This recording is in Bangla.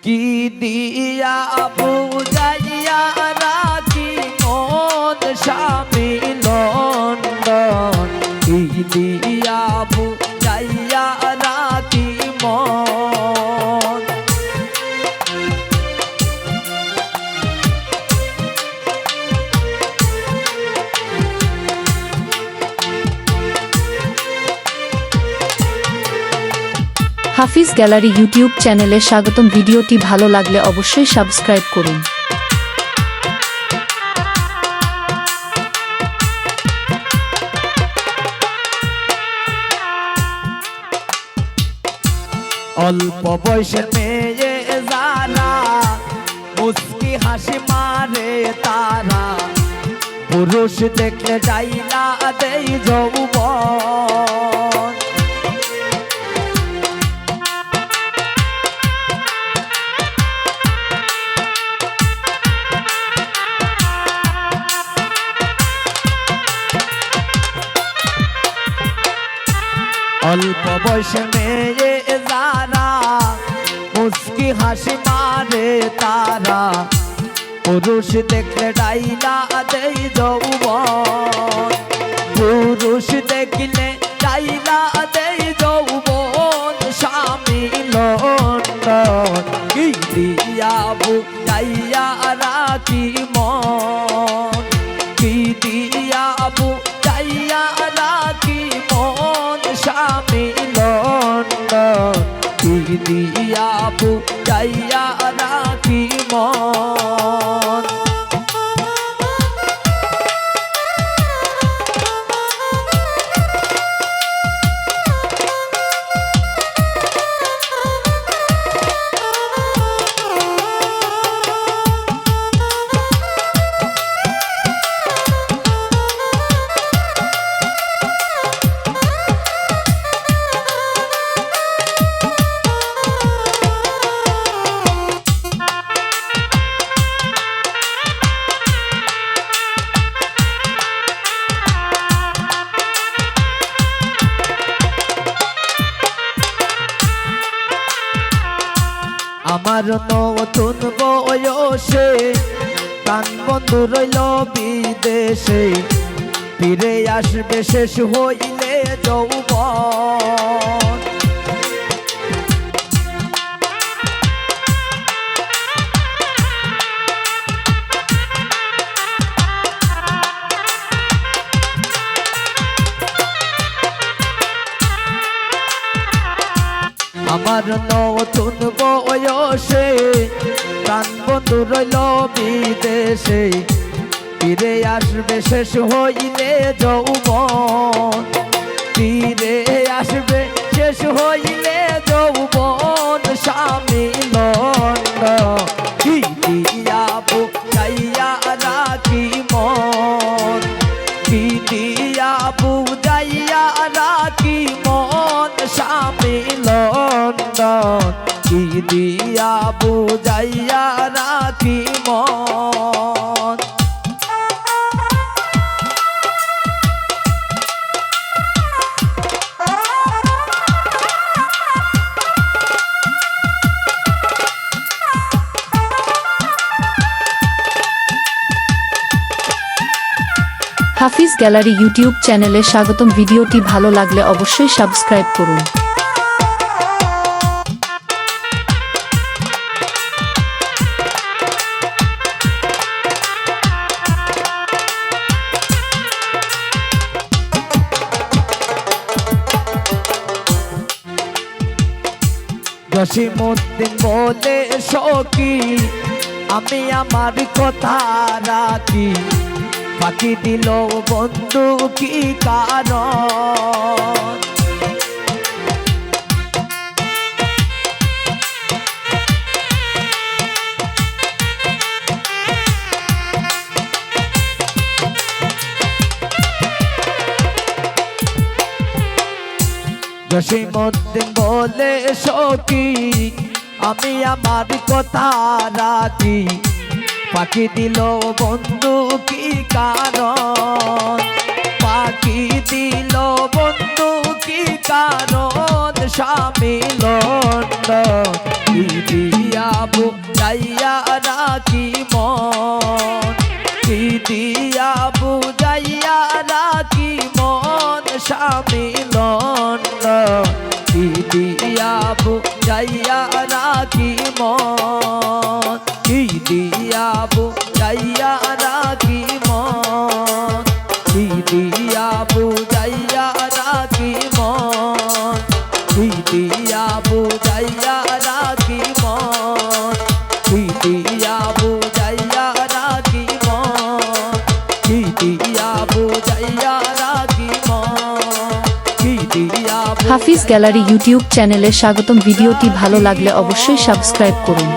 কি দিয়া বুঝাইয়া রাখি মন স্বামী লন্ডন, কি দিয়া বুঝাইয়া রাখি মন। হাফিজ গ্যালারি ইউটিউব চ্যানেলে স্বাগতম। ভিডিওটি ভালো লাগলে অবশ্যই সাবস্ক্রাইব করুন। অল্প বয়সের মেয়ে যারা মুস্কি হাসি মারে তারা, পুরুষ দেখলে ডাইলা দেই যৌবন। অল্প বয়সে মেয়ে যারা মুস্কি হাসি মারে তারা, পুরুষ দেখলে ডাইলা দেই যৌবন। পুরুষ দেখলে ডাইলা দেই যৌবন, স্বামী লন্ডন, কি দিয়া বুঝাইয়া রাখি মন, কি দিয়া বুঝাইয়া রাখি মন, স্বামী লন্ডন, কি দিয়া বুঝাইয়া রাখি মন। আমার নতুন বয়সে প্রাণ বন্ধু রইল বিদেশে, ফিরে আসবে শেষ হইলে যৌবন। আমার নতুন বয়সে প্রাণ বন্ধু রইল বিদেশে, ফিরে আসবে শেষ হইলে যৌবন। ফিরে আসবে শেষ হইলে যৌবন, স্বামী লন্ডন, কি দিয়া বুঝাইয়া রাখি মন, কি দিয়া বুঝাইয়া রাখি মন, স্বামী লন্ডন, কি দিয়া বুঝাইয়া রাখি মন। হাফিজ গ্যালারি ইউটিউব চ্যানেলে স্বাগতম। ভিডিওটি ভালো লাগলে অবশ্যই সাবস্ক্রাইব করুন। জসিমউদ্দিন বলে সখী আমি আমার কথা রাখি, ফাঁকি দিল বন্ধু কি কারণ। জসিমউদ্দিন বলে সখী আমি আমার কথা রাখি, ফাঁকি দিল বন্ধু কি কারণ, ফাঁকি দিল বন্ধু কি কারণ, স্বামী লন্ডন, কি দিয়া দণ্ড কি দিয়া বুঝাইয়া রাখি মন কি দিয়া বুঝাইয়া রাখি মন কি দিয়া বুঝাইয়া রাখি মন কি দিয়া বুঝাইয়া রাখি মন কি দিয়া বুঝাইয়া রাখি মন কি দিয়া বুঝাইয়া রাখি মন কি দিয়া হাফিজ গ্যালারি ইউটিউব চ্যানেলে স্বাগতম। ভিডিওটি ভালো লাগলে অবশ্যই সাবস্ক্রাইব করুন।